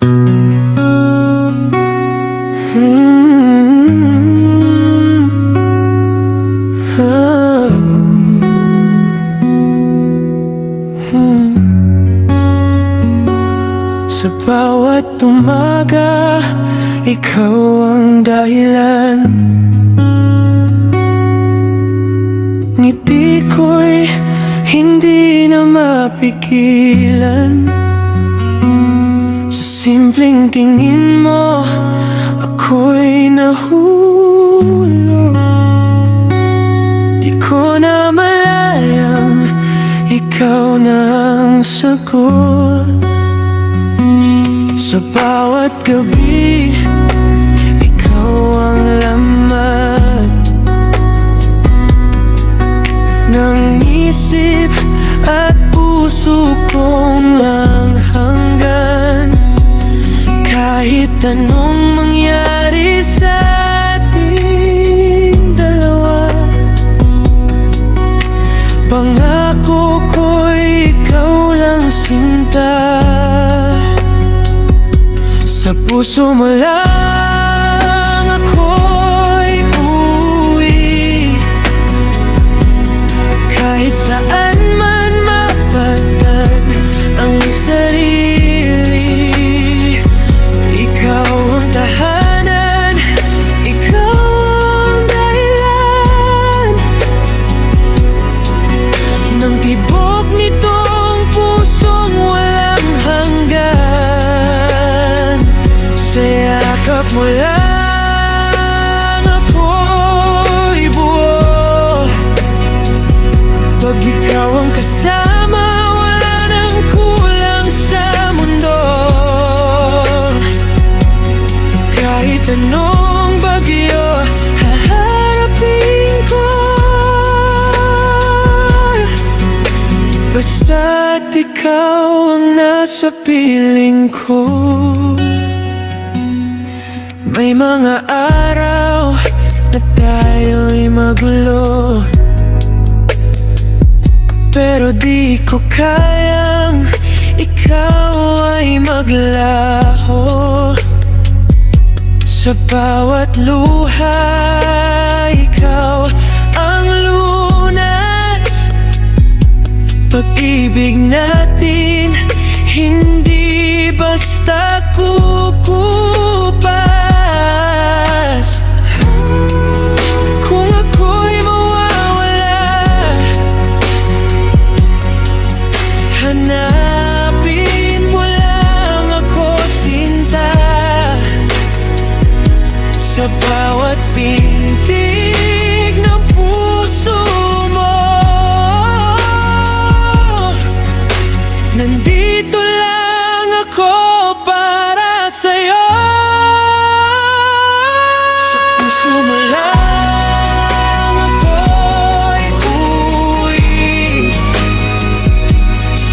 Sa bawat umaga, ikaw ang dahilan. Ngiti ko'y hindi na mapigilan. Sa simpleng tingin mo, ako'y nahulog. Di ko na malayang ikaw na ang sagot. Sa bawat gabi, ikaw ang laman ng isip at puso kong langhanggan. Kahit anong mangyari sa ating dalawa, pangako ko'y ikaw lang sinta. Sa puso mo lang ako'y uuwi, kahit saan man mapagtan ang sarili. Ikaw ang tahanan, ikaw ang dahilan ng tibok nitong pusong walang hanggan. Sa yakap mo lang ako'y buo. Pag ikaw ang kasama, wala nang kulang sa mundo. Kahit anong bagyo, haharapin ko. Basta't ikaw ang nasa piling ko. May mga araw na tayo'y magulo, pero di ko kayang ikaw ay maglaho. Sa bawat luha, ikaw ang lunas. Pag-ibig natin hindi basta kukupas. Kung ako'y mawawala, hanapin mo lang ako, sinta. Sa bawat pintig ng puso mo, nandito lang ako para sa'yo. Sa puso mo lang ako'y uuwi.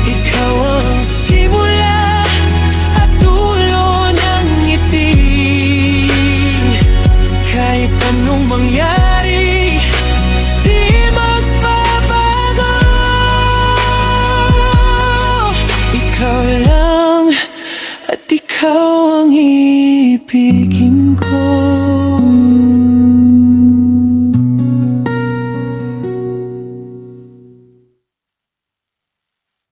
Ikaw ang simula at dulo ng ngiti. Kahit anong mangyari, di magbabago. Ikaw lang at ikaw ang ibigin